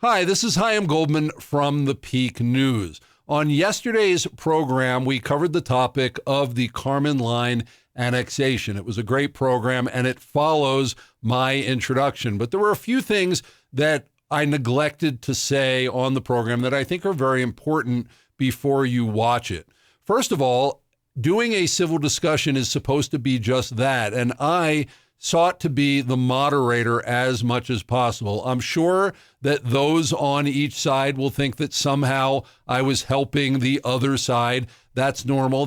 Hi, this is Chaim Goldman from the Peak News. On yesterday's program, we covered the topic of the Karman Line Annexation. It was a great program, and it follows my introduction. But there were a few things that I neglected to say on the program that I think are very important before you watch it. First of all, doing a civil discussion is supposed to be just that, and I sought to be the moderator as much as possible. I'm sure that those on each side will think that somehow I was helping the other side. That's normal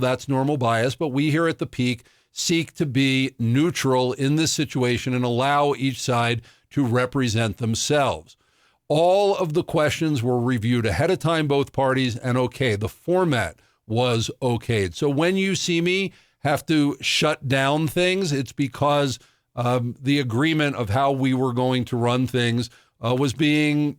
bias, but we here at the Peak seek to be neutral in this situation and allow each side to represent themselves. All of the questions were reviewed ahead of time, both parties, and okay, the format was okayed. So when you see me have to shut down things, it's because the agreement of how we were going to run things was being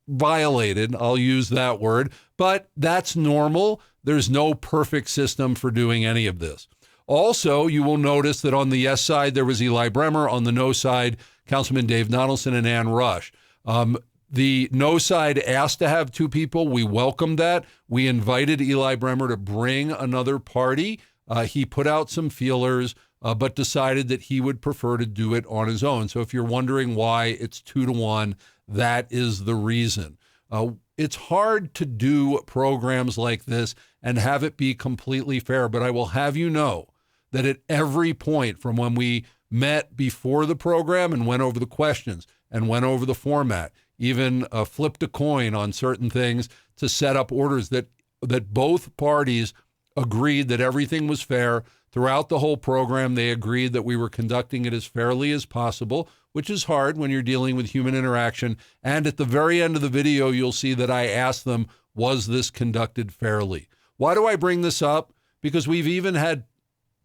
violated. I'll use that word, but that's normal. There's no perfect system for doing any of this. Also, you will notice that on the yes side, there was Eli Bremer. On the no side, Councilman Dave Donelson and Ann Rush. The no side asked to have two people. We welcomed that. We invited Eli Bremer to bring another party. He put out some feelers, but decided that he would prefer to do it on his own. So if you're wondering why it's 2-1, that is the reason. It's hard to do programs like this and have it be completely fair, but I will have you know that at every point from when we met before the program and went over the questions and went over the format, even flipped a coin on certain things to set up orders, that both parties agreed that everything was fair. Throughout the whole program, they agreed that we were conducting it as fairly as possible, which is hard when you're dealing with human interaction. And at the very end of the video, you'll see that I asked them, was this conducted fairly? Why do I bring this up? Because we've even had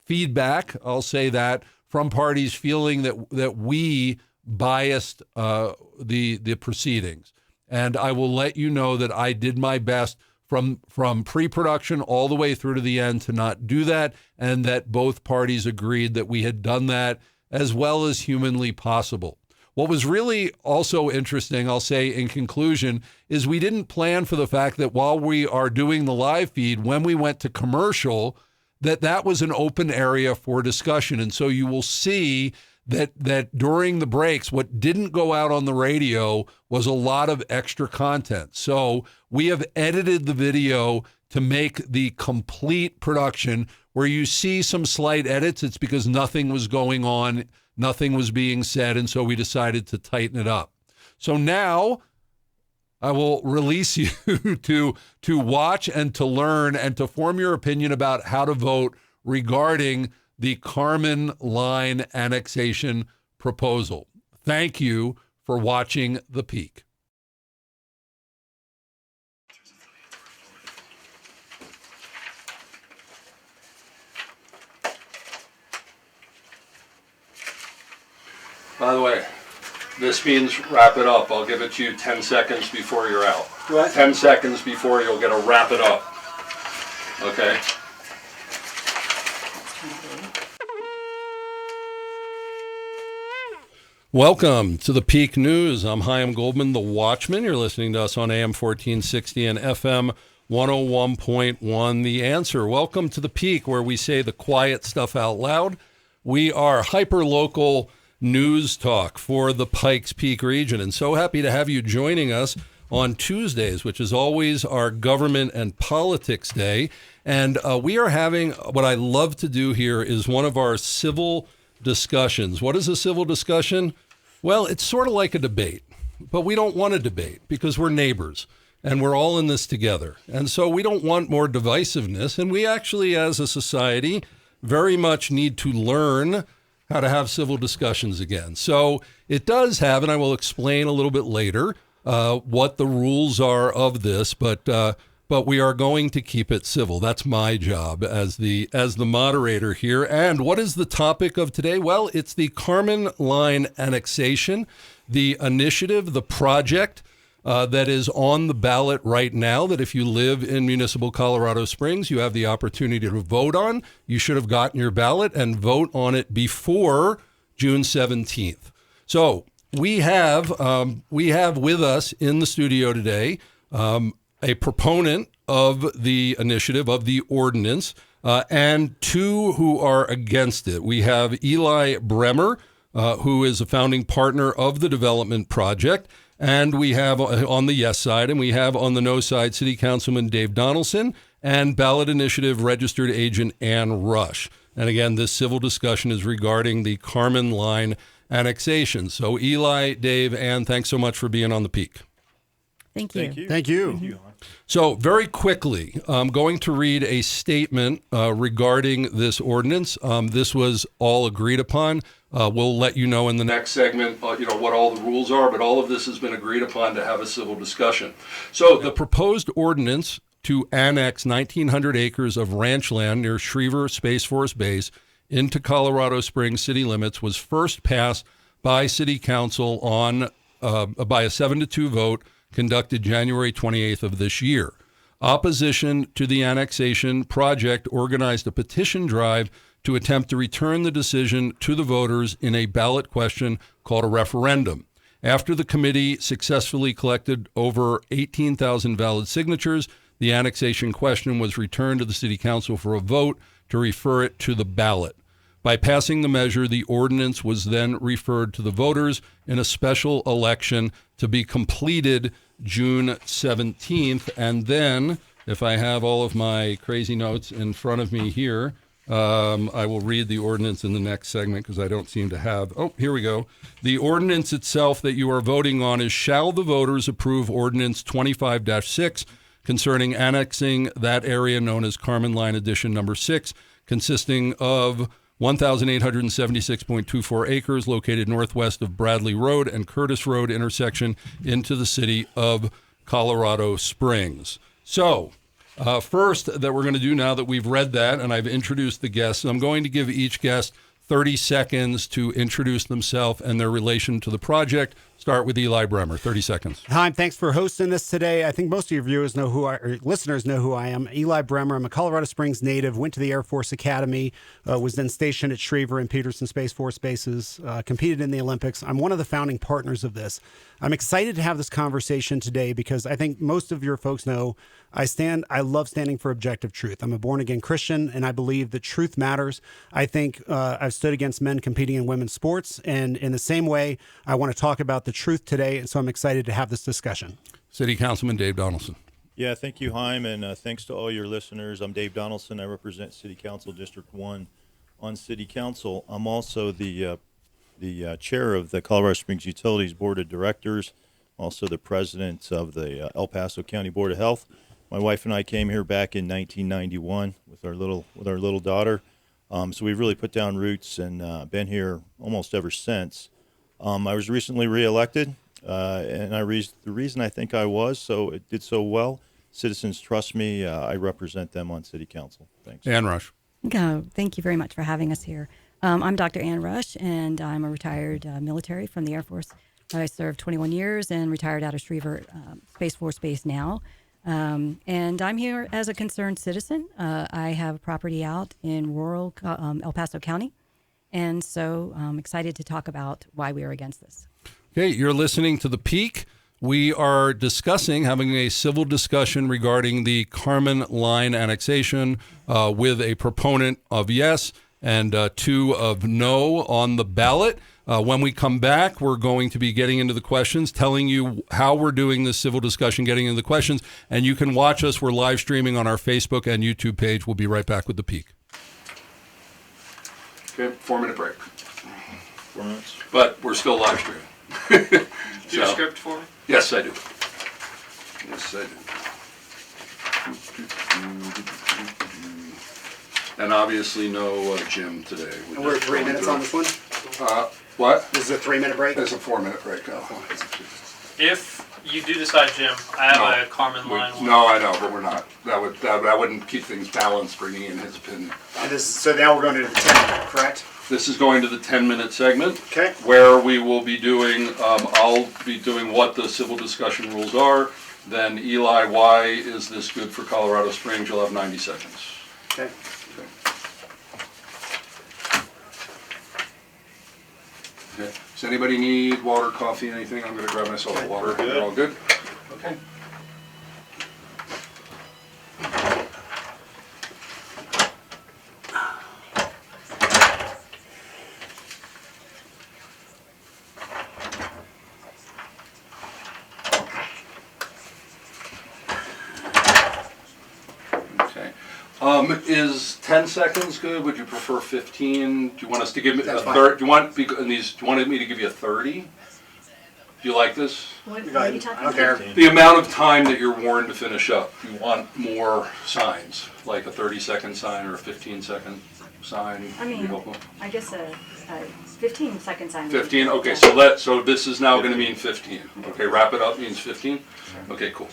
feedback, I'll say that, from parties feeling that we biased the proceedings. And I will let you know that I did my best from pre-production all the way through to the end to not do that, and that both parties agreed that we had done that as well as humanly possible. What was really also interesting, I'll say in conclusion, is we didn't plan for the fact that while we are doing the live feed, when we went to commercial, that was an open area for discussion. And so you will see that during the breaks, what didn't go out on the radio was a lot of extra content. So we have edited the video to make the complete production. Where you see some slight edits, it's because nothing was going on, nothing was being said, and so we decided to tighten it up. So now I will release you to watch and to learn and to form your opinion about how to vote regarding the Karman Line Annexation proposal. Thank you for watching The Peak. By the way, this means wrap it up. I'll give it to you 10 seconds before you're out. What? 10 seconds before you'll get a wrap it up. Okay? Welcome to the Peak News. I'm Chaim Goldman, the Watchman. You're listening to us on AM 1460 and FM 101.1, The Answer. Welcome to the Peak, where we say the quiet stuff out loud. We are hyper-local news talk for the Pikes Peak region, and so happy to have you joining us on Tuesdays, which is always our government and politics day. And we are having, what I love to do here is one of our civil discussions. What is a civil discussion? Well, it's sort of like a debate, but we don't want a debate because we're neighbors and we're all in this together. And so we don't want more divisiveness. And we actually, as a society, very much need to learn how to have civil discussions again. So it does have, and I will explain a little bit later, what the rules are of this, but we are going to keep it civil. That's my job as the moderator here. And what is the topic of today? Well, it's the Karman Line Annexation, the initiative, the project that is on the ballot right now, that if you live in municipal Colorado Springs, you have the opportunity to vote on. You should have gotten your ballot and vote on it before June 17th. So we have with us in the studio today a proponent of the initiative, of the ordinance, and two who are against it. We have Eli Bremer, who is a founding partner of the development project, and we have on the yes side, and we have on the no side, City Councilman Dave Donelson and Ballot Initiative Registered Agent Ann Rush. And again, this civil discussion is regarding the Karman Line Annexation. So Eli, Dave, Ann, thanks so much for being on the Peak. Thank you. Thank you. So very quickly, I'm going to read a statement regarding this ordinance. This was all agreed upon. We'll let you know in the next segment, what all the rules are, but all of this has been agreed upon to have a civil discussion. So the proposed ordinance to annex 1,900 acres of ranch land near Schriever Space Force Base into Colorado Springs city limits was first passed by City Council on by a 7-2 vote conducted January 28th of this year. Opposition to the annexation project organized a petition drive to attempt to return the decision to the voters in a ballot question called a referendum. After the committee successfully collected over 18,000 valid signatures, the annexation question was returned to the City Council for a vote to refer it to the ballot. By passing the measure, the ordinance was then referred to the voters in a special election to be completed June 17th. And then, if I have all of my crazy notes in front of me here, I will read the ordinance in the next segment because I don't seem to have. Oh, here we go. The ordinance itself that you are voting on is, shall the voters approve Ordinance 25-6 concerning annexing that area known as Karman Line Addition Number 6, consisting of 1,876.24 acres located northwest of Bradley Road and Curtis Road intersection into the city of Colorado Springs. So, first that we're going to do now that we've read that and I've introduced the guests, I'm going to give each guest 30 seconds to introduce themselves and their relation to the project. Start with Eli Bremer, 30 seconds. Hi, thanks for hosting this today. I think most of your viewers know listeners know who I am. Eli Bremer. I'm a Colorado Springs native, went to the Air Force Academy, was then stationed at Schriever and Peterson Space Force bases, competed in the Olympics. I'm one of the founding partners of this. I'm excited to have this conversation today because I think most of your folks know I love standing for objective truth. I'm a born-again Christian, and I believe that truth matters. I think I've stood against men competing in women's sports, and in the same way, I want to talk about the truth today, and so I'm excited to have this discussion. City Councilman Dave Donelson. Yeah, thank you, Haim, and thanks to all your listeners. I'm Dave Donelson. I represent City Council District 1 on City Council. I'm also the chair of the Colorado Springs Utilities Board of Directors, also the president of the El Paso County Board of Health. My wife and I came here back in 1991 with our little daughter. So we've really put down roots and been here almost ever since. I was recently reelected, and the reason I think it did so well, citizens trust me. I represent them on City Council. Thanks. Ann Rush. Thank you very much for having us here. I'm Dr. Ann Rush, and I'm a retired military from the Air Force. I served 21 years and retired out of Schriever Space Force Base now. And I'm here as a concerned citizen. I have a property out in rural El Paso County, and so I'm excited to talk about why we are against this. Okay, you're listening to The Peak. We are having a civil discussion regarding the Karman Line annexation with a proponent of yes and two of no on the ballot. When we come back, we're going to be getting into the questions, telling you how we're doing this civil discussion, getting into the questions, and you can watch us. We're live streaming on our Facebook and YouTube page. We'll be right back with The Peak. Okay, 4-minute break. 4 minutes. But we're still live streaming. Do you have a script for me? Yes, I do. Yes, I do. And obviously no Jim today. And we're 3 minutes on this one? What? This is a 3-minute break? It's a 4-minute break now. If you do decide, Jim, I have a Karman Line one. No, I know, but we're not. That wouldn't keep things balanced, bringing in his opinion. And so now we're going to the 10-minute, correct? This is going to the 10-minute segment. Okay. Where we will be doing, I'll be doing what the civil discussion rules are. Then Eli, why is this good for Colorado Springs? You'll have 90 seconds. Okay. Okay. Does anybody need water, coffee, anything? I'm going to grab myself a water. Good. You're all good? Okay. Is 10 seconds good? Would you prefer 15? Do you want us to give me a third? Do you want me to give you a 30? Do you like this? What Go are ahead. you talking I don't about? care. The amount of time that you're warned to finish up. Do you want more signs, like a 30-second sign or a 15-second sign? I mean, I guess a 15-second sign. 15. Okay, so this is now going to mean 15. Okay, wrap it up means 15. Okay, cool.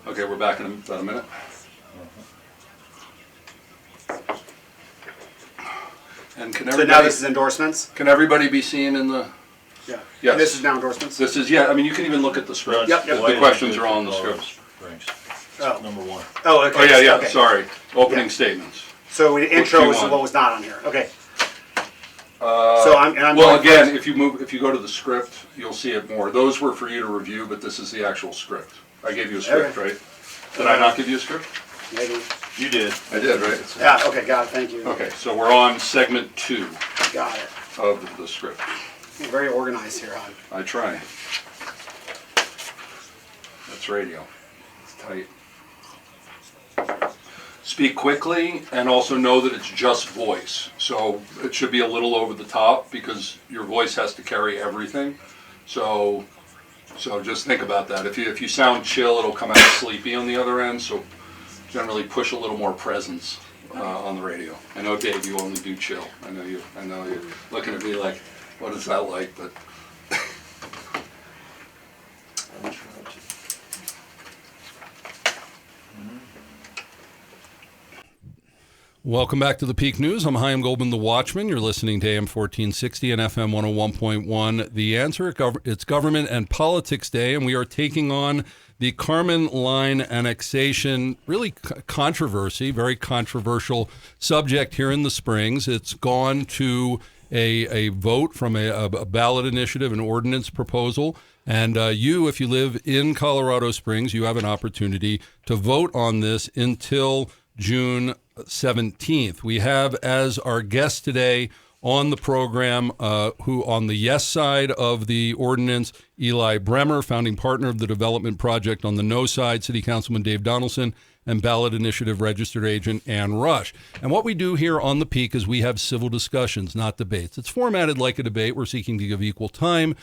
Okay, we're back in about a minute. And So now this is endorsements? can everybody be seen in the? Yeah. Yes. And this is now endorsements? This is, yeah, I mean, you can even look at the script. Yep. The questions are all in the script. Oh. Number one. Oh, okay. Oh, yeah, Okay. sorry. Opening Yeah. statements. So the intro do you was want? what was not on here. Okay. So I'm Well, going again, first. if you go to the script, you'll see it more. Those were for you to review, but this is the actual script. I gave you a script, Okay. right? Did I not give you a script? Maybe. You did. I did, right? Yeah, okay, got it. Thank you. Okay, so we're on segment 2 Got it. of the script. You're very organized here, hon. I try. That's radio. It's tight. Speak quickly and also know that it's just voice. So it should be a little over the top because your voice has to carry everything. So just think about that. If you sound chill, it'll come out sleepy on the other end. So generally push a little more presence on the radio. I know, Dave, you only do chill. I know you're looking at me like, what is that like? But welcome back to the Peak News. I'm Chaim Goldman, the Watchman. You're listening to AM 1460 and FM 101.1. The Answer. It's Government and Politics Day, and we are taking on the Karman Line Annexation, really controversy, very controversial subject here in the Springs. It's gone to a vote from a ballot initiative, an ordinance proposal. And you, if you live in Colorado Springs, you have an opportunity to vote on this until June 17th. We have as our guest today on the program, who on the yes side of the ordinance, Eli Bremer, founding partner of the development project. On the no side, City Councilman Dave Donelson and ballot initiative registered agent Ann Rush. And what we do here on the Peak is we have civil discussions, not debates. It's formatted like a debate. We're seeking to give equal time,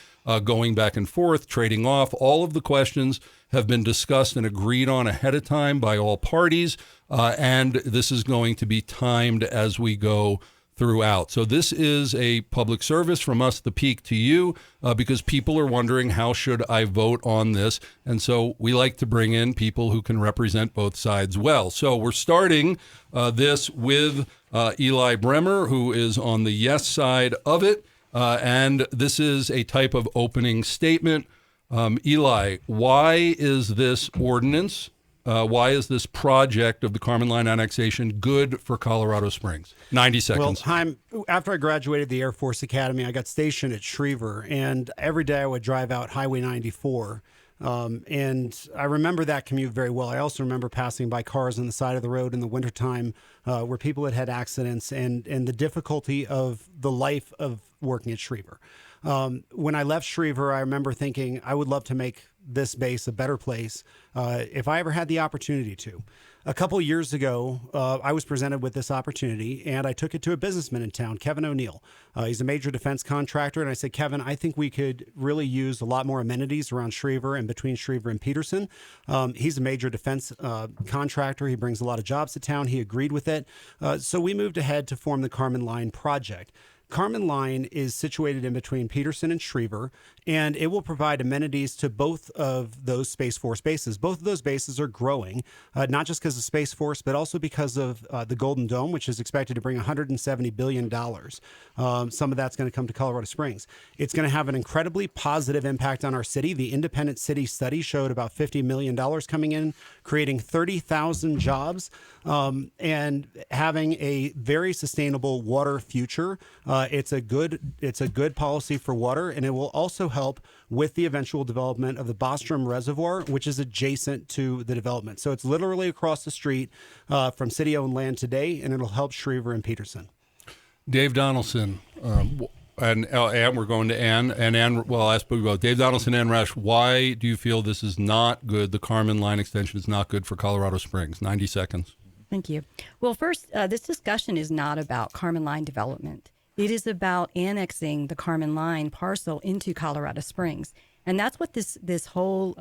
going back and forth, trading off. All of the questions have been discussed and agreed on ahead of time by all parties, and this is going to be timed as we go throughout. So this is a public service from us, the Peak, to you, because people are wondering, how should I vote on this? And so we like to bring in people who can represent both sides well. So we're starting this with Eli Bremer, who is on the yes side of it. And this is a type of opening statement. Eli, why is this ordinance, why is this project of the Karman Line Annexation good for Colorado Springs? 90 seconds. Well, Chaim, after I graduated the Air Force Academy, I got stationed at Schriever, and every day I would drive out Highway 94. And I remember that commute very well. I also remember passing by cars on the side of the road in the wintertime where people had had accidents and the difficulty of the life of working at Schriever. When I left Schriever, I remember thinking I would love to make this base a better place if I ever had the opportunity to. A couple years ago, I was presented with this opportunity, and I took it to a businessman in town, Kevin O'Neill. He's a major defense contractor, and I said, Kevin, I think we could really use a lot more amenities around Schriever and between Schriever and Peterson. He's a major defense contractor. He brings a lot of jobs to town. He agreed with it. So we moved ahead to form the Karman Line project. Karman Line is situated in between Peterson and Schriever, and it will provide amenities to both of those Space Force bases. Both of those bases are growing, not just because of Space Force, but also because of the Golden Dome, which is expected to bring $170 billion. Some of that's going to come to Colorado Springs. It's going to have an incredibly positive impact on our city. The independent city study showed about $50 million coming in, creating 30,000 jobs, and having a very sustainable water future. It's a good policy for water, and it will also help with the eventual development of the Bostrom Reservoir, which is adjacent to the development. So it's literally across the street from city-owned land today, and it'll help Schriever and Peterson. Dave Donelson, and we're going to Ann. And Ann, well, I'll ask both. Dave Donelson, Ann Rush, why do you feel this is not good? The Karman Line extension is not good for Colorado Springs. 90 seconds. Thank you. Well, first, this discussion is not about Karman Line development. It is about annexing the Karman Line parcel into Colorado Springs. And that's what this whole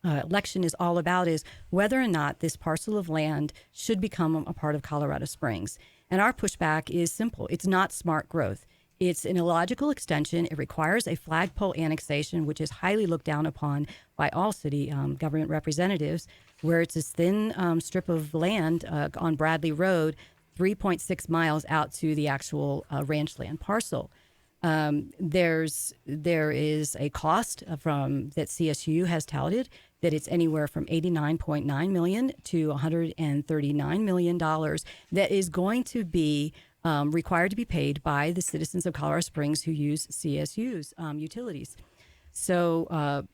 election is all about, is whether or not this parcel of land should become a part of Colorado Springs. And our pushback is simple. It's not smart growth. It's an illogical extension. It requires a flagpole annexation, which is highly looked down upon by all city government representatives, where it's this thin strip of land on Bradley Road, 3.6 miles out to the actual ranch land parcel. There is a cost that CSU has touted that it's anywhere from $89.9 million to $139 million that is going to be required to be paid by the citizens of Colorado Springs who use CSU's utilities. So,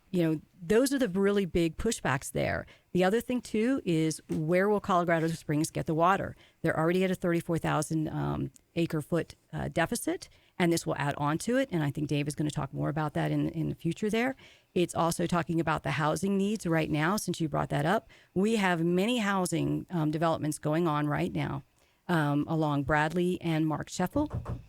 those are the really big pushbacks there. The other thing, too, is where will Colorado Springs get the water? They're already at a 34,000 acre-foot deficit, and this will add on to it. And I think Dave is going to talk more about that in the future there. It's also talking about the housing needs right now, since you brought that up. We have many housing developments going on right now along Bradley and Mark Sheffel.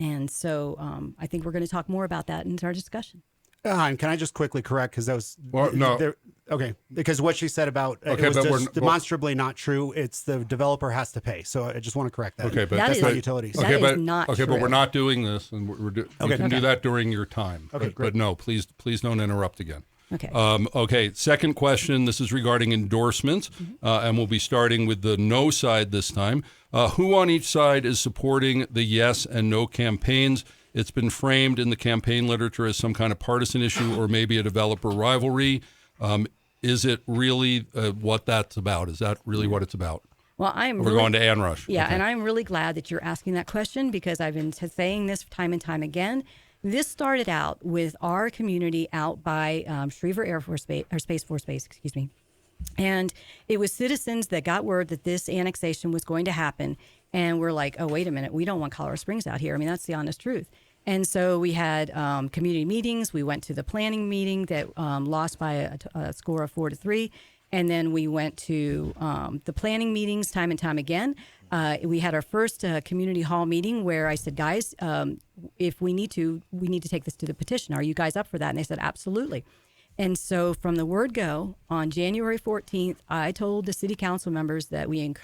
And so I think we're going to talk more about that in our discussion. And can I just quickly correct, because that was no. Okay, because what she said about it was just demonstrably not true. It's the developer has to pay. So I just want to correct that. Okay, but that's not utilities. That is not true. But we're not doing this, and we can do that during your time. Okay, but no, please don't interrupt again. Okay. Okay. Second question. This is regarding endorsements, and we'll be starting with the no side this time. Who on each side is supporting the yes and no campaigns? It's been framed in the campaign literature as some kind of partisan issue or maybe a developer rivalry. Is it really what that's about? Is that really what it's about? Well, We're going to Ann Rush. Yeah, okay. And I'm really glad that you're asking that question, because I've been saying this time and time again. This started out with our community out by Schriever Air Force Base, or Space Force Base, excuse me. And it was citizens that got word that this annexation was going to happen. And we're like, oh, wait a minute, we don't want Colorado Springs out here. I mean, that's the honest truth. And so we had community meetings. We went to the planning meeting that lost by a score of 4-3. And then we went to the planning meetings time and time again. We had our first community hall meeting where I said, guys, if we need to take this to the petition. Are you guys up for that? And they said, absolutely. And so from the word go, on January 14th, I told the city council members that we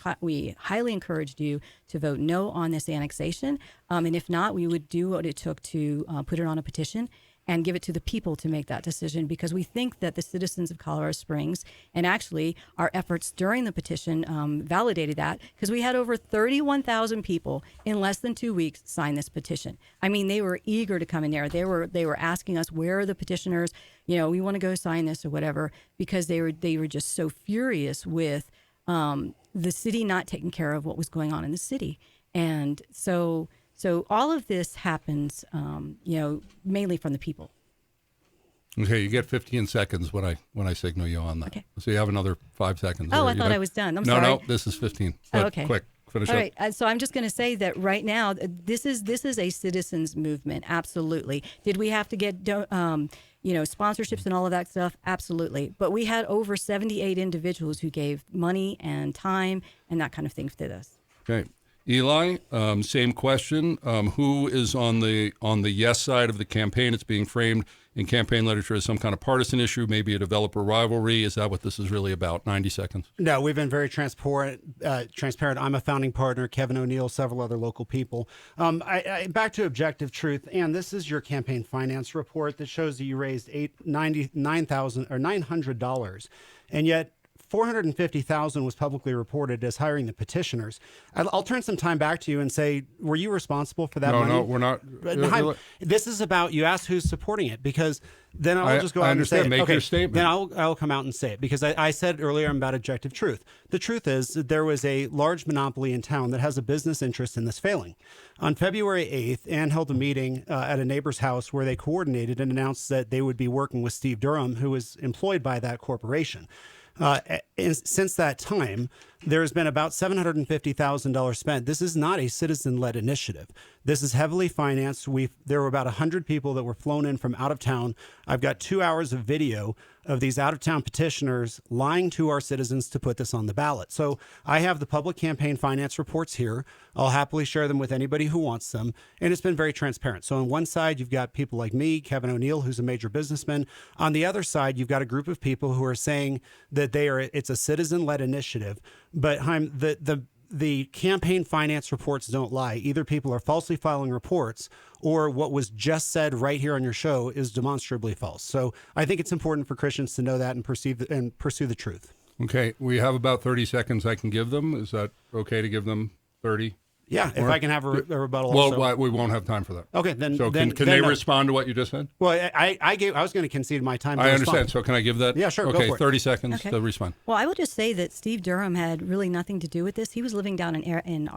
highly encouraged you to vote no on this annexation. And if not, we would do what it took to put it on a petition and give it to the people to make that decision, because we think that the citizens of Colorado Springs, and actually our efforts during the petition validated that, because we had over 31,000 people in less than 2 weeks sign this petition. I mean, they were eager to come in there. They were asking us, where are the petitioners? We want to go sign this or whatever, because they were just so furious with the city not taking care of what was going on in the city. And so all of this happens, mainly from the people. Okay, you get 15 seconds when I signal you on that. Okay. So you have another 5 seconds. Oh, I thought I was done. I'm sorry. No, this is 15. Oh, okay. Quick, finish up. All right. So I'm just going to say that right now, this is a citizens movement. Absolutely. Did we have to get sponsorships and all of that stuff? Absolutely. But we had over 78 individuals who gave money and time and that kind of thing to this. Okay. Eli, same question. Who is on the yes side of the campaign? It's being framed in campaign literature as some kind of partisan issue, maybe a developer rivalry. Is that what this is really about? 90 seconds. No, we've been very transparent. I'm a founding partner, Kevin O'Neill, several other local people. Back to objective truth, and this is your campaign finance report that shows that you raised $900, and yet $450,000 was publicly reported as hiring the petitioners. I'll turn some time back to you and say, were you responsible for that money? No, we're not. This is about, you asked who's supporting it, because then I'll just go out and say, Make your statement. Then I'll come out and say it, because I said earlier I'm about objective truth. The truth is that there was a large monopoly in town that has a business interest in this failing. On February 8th, Ann held a meeting at a neighbor's house where they coordinated and announced that they would be working with Steve Durham, who is employed by that corporation. Since that time, there's been about $750,000 spent. This is not a citizen-led initiative. This is heavily financed. There were about 100 people that were flown in from out of town. I've got 2 hours of video of these out-of-town petitioners lying to our citizens to put this on the ballot. So I have the public campaign finance reports here. I'll happily share them with anybody who wants them. And it's been very transparent. So on one side, you've got people like me, Kevin O'Neill, who's a major businessman. On the other side, you've got a group of people who are saying that it's a citizen-led initiative. But Chaim, the campaign finance reports don't lie. Either people are falsely filing reports, or what was just said right here on your show is demonstrably false. So I think it's important for Christians to know that and pursue the truth. Okay, we have about 30 seconds I can give them. Is that okay to give them 30? Yeah, if I can have a rebuttal. Well, also. we won't have time for that. Okay, then. So can they respond to what you just said? Well, I was going to concede my time. I understand. So can I give that? Yeah, sure. Okay, go for 30 seconds to respond. Well, I will just say that Steve Durham had really nothing to do with this. He was living down in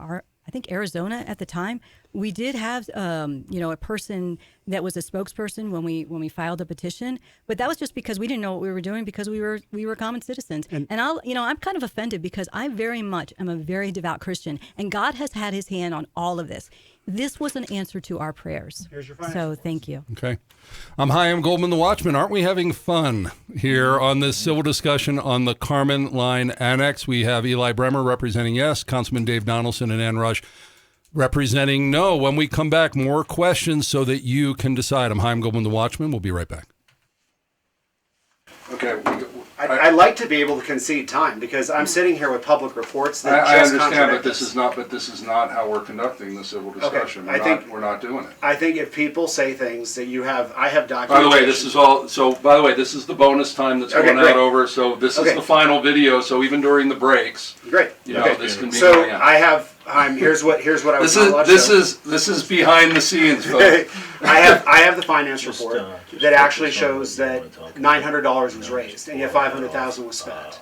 Arizona at the time. We did have, a person that was a spokesperson when we filed a petition, but that was just because we didn't know what we were doing, because we were common citizens. And I'm kind of offended because I very much am a very devout Christian, and God has had His hand on all of this. This was an answer to our prayers. Here's your so thank you. Okay. I'm Goldman the Watchman. Aren't we having fun here on this civil discussion on the Karman Line Annex? We have Eli Bremer representing yes, Councilman Dave Donelson and Ann Rush representing no. When we come back, more questions so that you can decide. I'm Chaim Goldman the Watchman. We'll be right back. Okay. I'd like to be able to concede time, because I'm sitting here with public reports that I just understand, contradict but this is not how we're conducting the civil discussion. Okay, We're not doing it. I think if people say things that I have documentation. By the way, this is the bonus time that's going out over. So this is the final video. So even during the breaks, great. This can be. So I have. Here's what I was. This is behind the scenes, folks. I have the finance report that actually shows that $900 was raised and yet $500,000 was spent.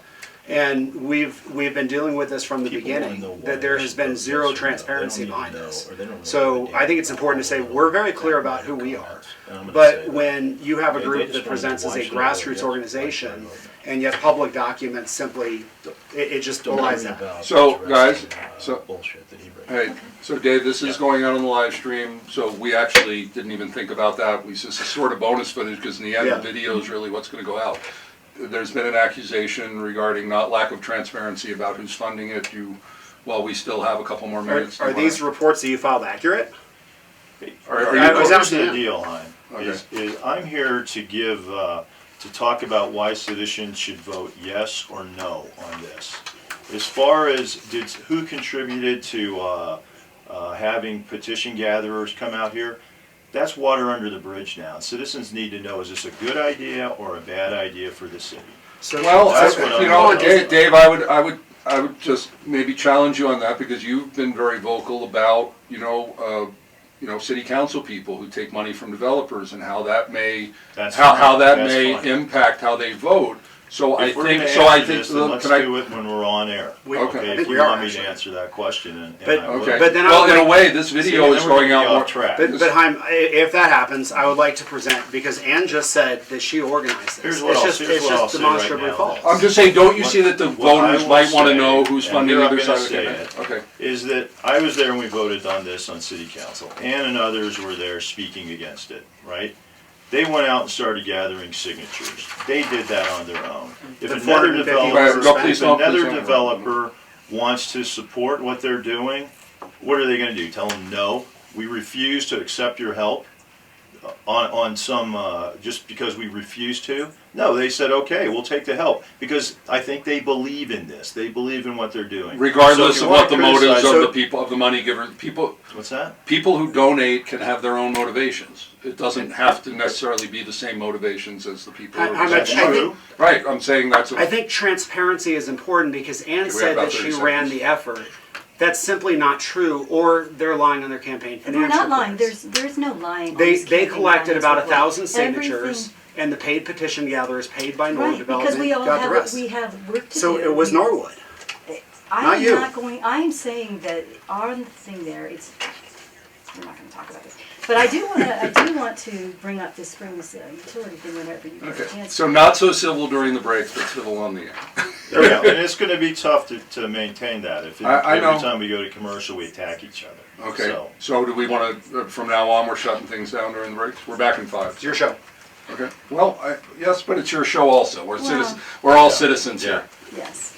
And we've been dealing with this from the beginning, that there has been zero transparency behind this. So I think it's important to say we're very clear about who we are. But when you have a group that presents as a grassroots organization, and yet public documents simply, it just belies that. So guys, so Dave, this is going out on the live stream. So we actually didn't even think about that. This is sort of bonus footage, because in the end, the video is really what's going to go out. There's been an accusation regarding lack of transparency about who's funding it. Well, we still have a couple more minutes. Are these reports that you filed accurate? Here's the deal, Chaim. Is I'm here to give to talk about why citizens should vote yes or no on this. As far as who contributed to having petition gatherers come out here, that's water under the bridge now. Citizens need to know, is this a good idea or a bad idea for the city? So, Dave, I would just maybe challenge you on that, because you've been very vocal about city council people who take money from developers and how that may impact how they vote. So I think let's do it when we're on air. Okay. If you want me to answer that question, but then in a way, this video is going out more track. But Chaim, if that happens, I would like to present, because Ann just said that she organized this. It's just demonstrably false. I'm just saying, don't you see that the voters might want to know who's funding either side of the campaign? Okay. Is that I was there and we voted on this on City Council. Ann and others were there speaking against it, right? They went out and started gathering signatures. They did that on their own. If another developer wants to support what they're doing, what are they going to do? Tell them no? We refuse to accept your help. on some just because we refused to. No, they said, okay, we'll take the help because I think they believe in this. They believe in what they're doing, regardless So if of you what the wanna motives criticize- of the people, of the money giver. People, What's that? people who donate can have their own motivations. It doesn't have to necessarily be the same motivations as the people. who That's I true. Right, I'm saying that's. I think transparency is important because Ann we said have about that she 30 ran seconds. the effort. That's simply not true, or they're lying on their campaign finance We're not lying. reports. There's no lying. on They this they campaign collected finance about report. 1,000 signatures, Everything- and the paid petition gatherers paid by Norwood Right, Development because we all got the have rest. we have work to do. So it was Norwood. I'm not you. not going. I'm saying that on the thing there, it's. We're not going to talk about it. But I do want to bring up this Springs utility thing whenever you get a Okay, chance. so not so civil during the breaks, but civil on the air. There we go. And it's going to be tough to maintain that. If I know. every time we go to commercial, we attack each other. Okay, so do we want to, from now on, we're shutting things down during the breaks? We're back in 5. It's your show. Okay, well, yes, but it's your show also. We're Well, citizens. We're all citizens here. Yes.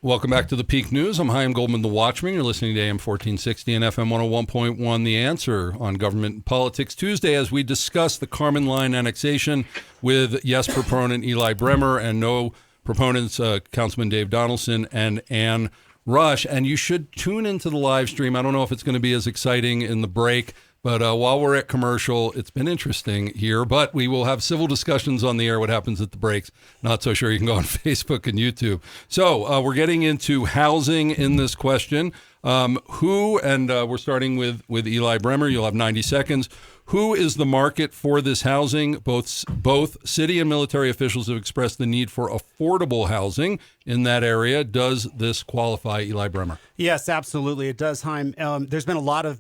Welcome back to the Peak News. I'm Chaim Goldman, the Watchman. You're listening to AM 1460 and FM 101.1, The Answer on Government and Politics Tuesday as we discuss the Karman Line annexation with yes proponent Eli Bremer and no proponents, Councilman Dave Donelson and Ann Rush. And you should tune into the live stream. I don't know if it's going to be as exciting in the break, but while we're at commercial, it's been interesting here. But we will have civil discussions on the air, what happens at the breaks. Not so sure you can go on Facebook and YouTube. So we're getting into housing in this question. We're starting with Eli Bremer. You'll have 90 seconds. Who is the market for this housing? Both city and military officials have expressed the need for affordable housing in that area. Does this qualify, Eli Bremer? Yes, absolutely. It does, Chaim. There's been a lot of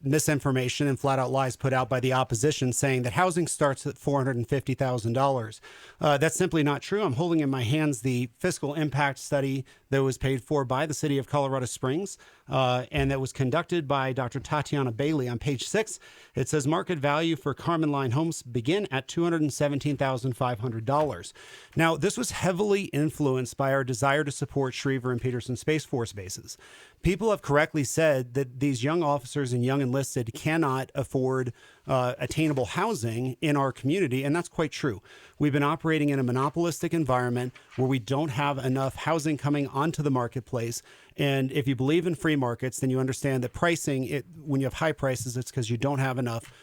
misinformation and flat out lies put out by the opposition saying that housing starts at $450,000. That's simply not true. I'm holding in my hands the fiscal impact study that was paid for by the city of Colorado Springs and that was conducted by Dr. Tatiana Bailey. On page 6, it says market value for Karman Line homes begin at $217,500. Now, this was heavily influenced by our desire to support Schriever and Peterson Space Force bases. People have correctly said that these young officers and young enlisted cannot afford attainable housing in our community, and that's quite true. We've been operating in a monopolistic environment where we don't have enough housing coming onto the marketplace. And if you believe in free markets, then you understand that pricing, when you have high prices, it's because you don't have enough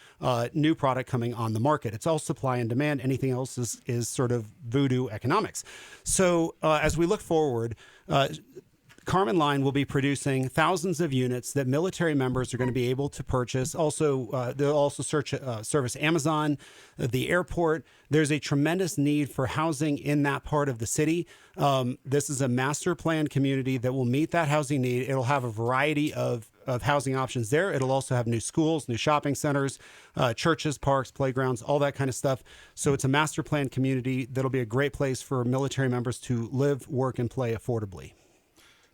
new product coming on the market. It's all supply and demand. Anything else is sort of voodoo economics. So as we look forward, Karman Line will be producing thousands of units that military members are going to be able to purchase. Also, they'll also service Amazon, the airport. There's a tremendous need for housing in that part of the city. This is a master plan community that will meet that housing need. It'll have a variety of housing options there. It'll also have new schools, new shopping centers, churches, parks, playgrounds, all that kind of stuff. So it's a master plan community that'll be a great place for military members to live, work, and play affordably.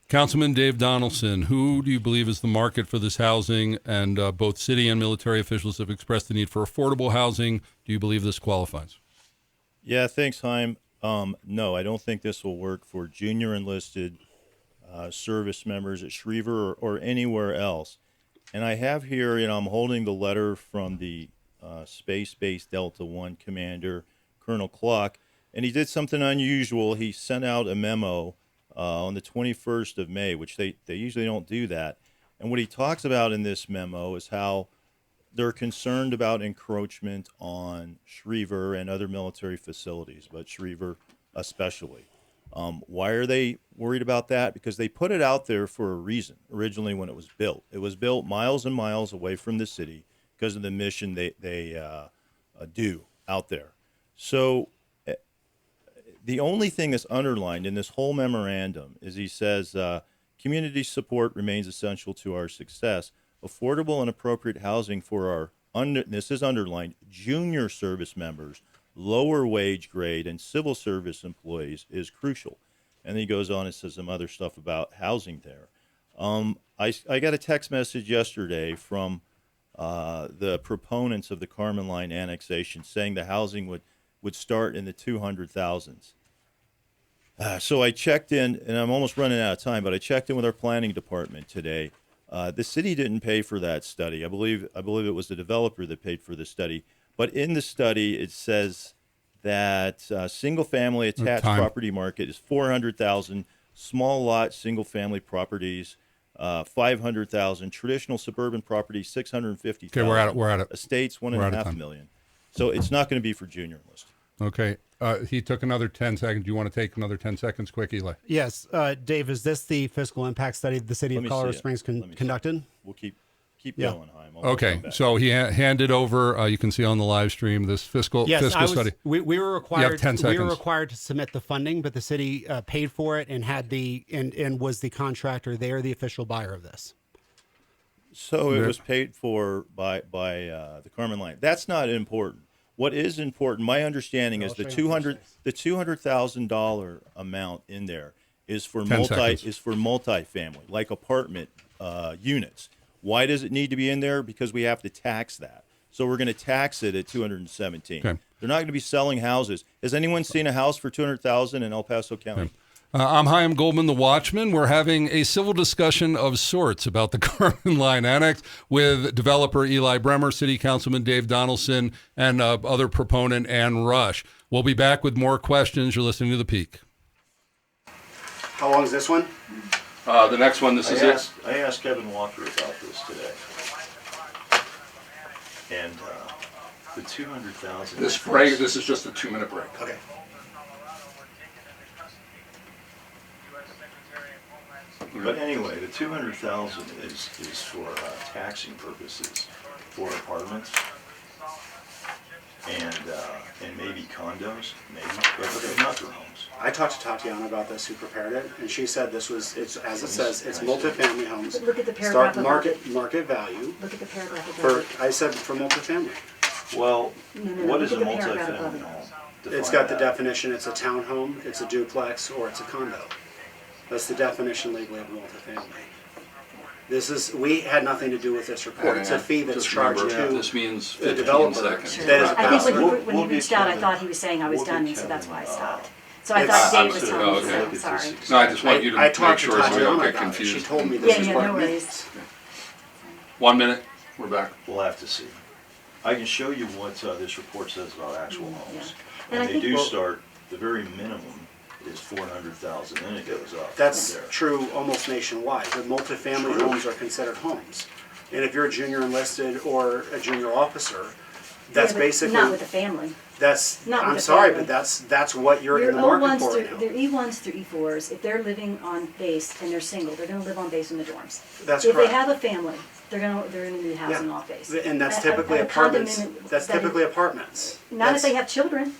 Councilman Dave Donelson, who do you believe is the market for this housing? And both city and military officials have expressed the need for affordable housing. Do you believe this qualifies? Yeah, thanks, Chaim. No, I don't think this will work for junior enlisted service members at Schriever or anywhere else. And I have here, I'm holding the letter from the Space Base Delta One commander, Colonel Cluck, and he did something unusual. He sent out a memo on the 21st of May, which they usually don't do that. And what he talks about in this memo is how they're concerned about encroachment on Schriever and other military facilities, but Schriever especially. Why are they worried about that? Because they put it out there for a reason originally when it was built. It was built miles and miles away from the city because of the mission they do out there. So the only thing that's underlined in this whole memorandum is he says, community support remains essential to our success. Affordable and appropriate housing for our, this is underlined, junior service members, lower wage grade, and civil service employees is crucial. And then he goes on and says some other stuff about housing there. I got a text message yesterday from the proponents of the Karman Line annexation saying the housing would start in the 200,000s. So I checked in, and I'm almost running out of time, but I checked in with our planning department today. The city didn't pay for that study. I believe it was the developer that paid for the study. But in the study, it says that single-family attached property market is 400,000, small lot single-family properties 500,000, traditional suburban properties 650,000. Okay, we're at it. Estates 1.5 million. So it's not going to be for junior enlisted. Okay. He took another 10 seconds. Do you want to take another 10 seconds quick, Eli? Yes. Dave, is this the fiscal impact study the city of Colorado Springs conducted? We'll keep going, Chaim. Okay, so he handed over. You can see on the live stream this fiscal study. We were required. You have 10 seconds. We were required to submit the funding, but the city paid for it and had and was the contractor. They are the official buyer of this. So it was paid for by the Karman Line. That's not important. What is important, my understanding is the $200,000 amount in there is for multifamily, like apartment units. Why does it need to be in there? Because we have to tax that. So we're going to tax it at 217. Okay. They're not going to be selling houses. Has anyone seen a house for 200,000 in El Paso County? Okay. I'm Chaim Goldman, the Watchman. We're having a civil discussion of sorts about the Karman Line Annex with developer Eli Bremer, City Councilman Dave Donelson, and other proponent Ann Rush. We'll be back with more questions. You're listening to The Peak. How long is this one? The next one, I asked Kevin Walker about this today. And the 200,000. This is just a 2-minute break. Okay. But anyway, the 200,000 is for taxing purposes for apartments and maybe condos, but not for homes. I talked to Tatiana about this, who prepared it, and she said it's as it says, it's multifamily homes. But look at the paragraph Start market value. Look at the paragraph For I said for multifamily. Well, what is a look at the paragraph multifamily above it. home? It's got the definition. It's a townhome, it's a duplex, or it's a condo. That's the definition legally of multifamily. We had nothing to do with this report. It's a fee that's charged to this means the 15 developer. seconds. That is a I think pass-through. when he reached out, I thought he was saying I was done, and so that's why I stopped. So I thought Dave was telling me, so sorry. No, I just want you to I make talked to sure so we Tatiana don't get about it. confused. She told me this is Yeah, what no it worries. means. 1 minute. We're back. We'll have to see. I can show you what this report says about actual homes. And I And they think- do start, the very minimum is 400,000, then it goes up. That's from there. true almost nationwide. The multifamily homes are considered homes. And if you're a junior enlisted or a junior officer, that's Yeah, but basically, not with a family. that's, not with I'm a sorry, family. but that's what you're in the Your market O1s for through, now. their E1s through E4s, if they're living on base and they're single, they're gonna live on base in the dorms. That's If correct. they have a family, they're gonna need housing off base. And that's A- typically a apartments, condominium that's that- typically apartments. Not if they have children.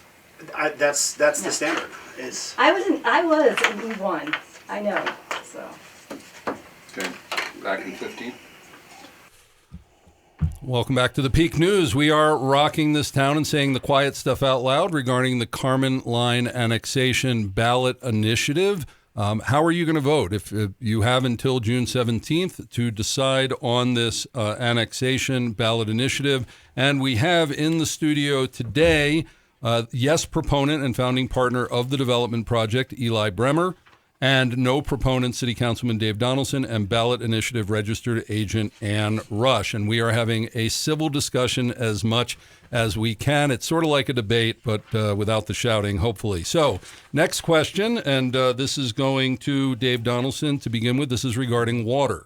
That's No. the standard. It's, I was in E1, I know, so. Okay, back in 15. Welcome back to the Peak News. We are rocking this town and saying the quiet stuff out loud regarding the Karman Line Annexation ballot initiative. How are you going to vote? If you have until June 17th to decide on this annexation ballot initiative. And we have in the studio today, yes proponent and founding partner of the development project, Eli Bremer, and no proponent, City Councilman Dave Donelson, and ballot initiative registered agent Ann Rush. And we are having a civil discussion as much as we can. It's sort of like a debate, but without the shouting, hopefully. So next question, and this is going to Dave Donelson to begin with. This is regarding water.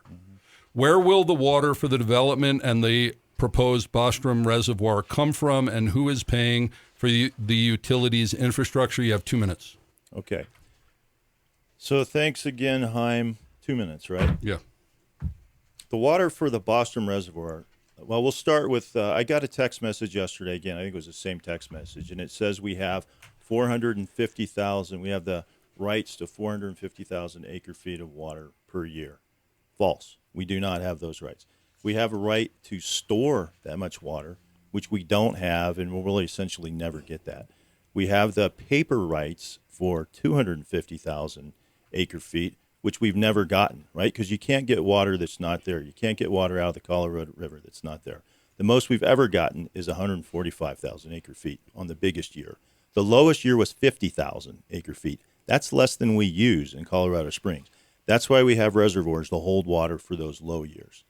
Where will the water for the development and the proposed Bostrom Reservoir come from, and who is paying for the utilities infrastructure? You have 2 minutes. Okay. So thanks again, Chaim. 2 minutes, right? Yeah. The water for the Bostrom Reservoir. Well, we'll start with, I got a text message yesterday, again, I think it was the same text message, and it says we have 450,000, we have the rights to 450,000 acre feet of water per year. False. We do not have those rights. We have a right to store that much water, which we don't have, and we'll really essentially never get that. We have the paper rights for 250,000 acre feet, which we've never gotten, right? Because you can't get water that's not there. You can't get water out of the Colorado River that's not there. The most we've ever gotten is 145,000 acre feet on the biggest year. The lowest year was 50,000 acre feet. That's less than we use in Colorado Springs. That's why we have reservoirs to hold water for those low years.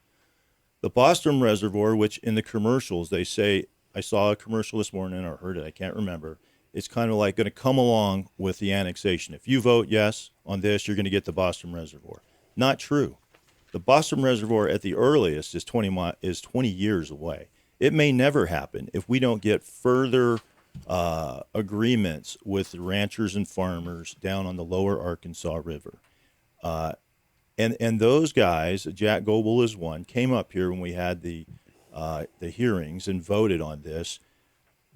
The Bostrom Reservoir, which in the commercials they say, I saw a commercial this morning or heard it, I can't remember. It's kind of like going to come along with the annexation. If you vote yes on this, you're going to get the Bostrom Reservoir. Not true. The Bostrom Reservoir at the earliest is 20 years away. It may never happen if we don't get further agreements with the ranchers and farmers down on the lower Arkansas River. And those guys, Jack Goebel is one, came up here when we had the hearings and voted on this.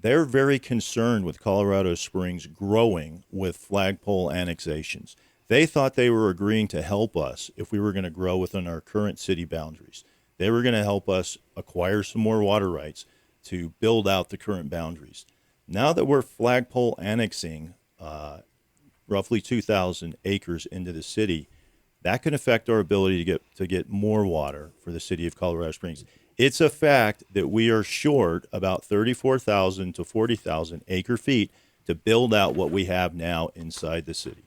They're very concerned with Colorado Springs growing with flagpole annexations. They thought they were agreeing to help us if we were going to grow within our current city boundaries. They were going to help us acquire some more water rights to build out the current boundaries. Now that we're flagpole annexing roughly 2,000 acres into the city, that can affect our ability to get more water for the city of Colorado Springs. It's a fact that we are short about 34,000 to 40,000 acre feet to build out what we have now inside the city.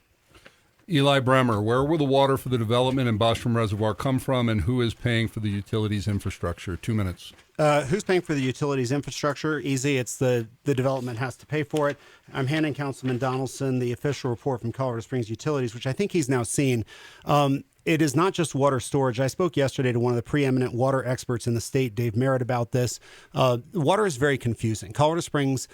Eli Bremer, where will the water for the development in Bostrom Reservoir come from, and who is paying for the utilities infrastructure? 2 minutes. Who's paying for the utilities infrastructure? Easy. It's the development has to pay for it. I'm handing Councilman Donelson the official report from Colorado Springs Utilities, which I think he's now seen. It is not just water storage. I spoke yesterday to one of the preeminent water experts in the state, Dave Merritt, about this. Water is very confusing. Colorado Springs,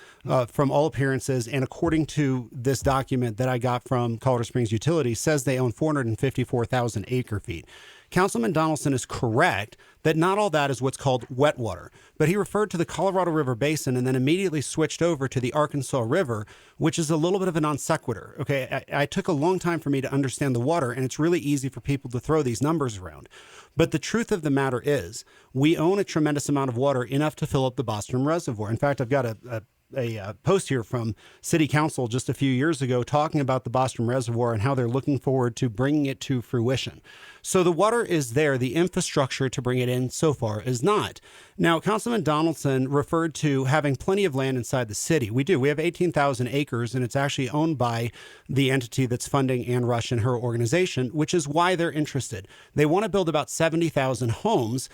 from all appearances, and according to this document that I got from Colorado Springs Utilities, says they own 454,000 acre feet. Councilman Donelson is correct that not all that is what's called wet water, but he referred to the Colorado River Basin and then immediately switched over to the Arkansas River, which is a little bit of a non sequitur. Okay, I took a long time for me to understand the water, and it's really easy for people to throw these numbers around. But the truth of the matter is, we own a tremendous amount of water, enough to fill up the Bostrom Reservoir. In fact, I've got a post here from City Council just a few years ago talking about the Bostrom Reservoir and how they're looking forward to bringing it to fruition. So the water is there. The infrastructure to bring it in so far is not. Now, Councilman Donelson referred to having plenty of land inside the city. We do. We have 18,000 acres, and it's actually owned by the entity that's funding Ann Rush and her organization, which is why they're interested. They want to build about 70,000 homes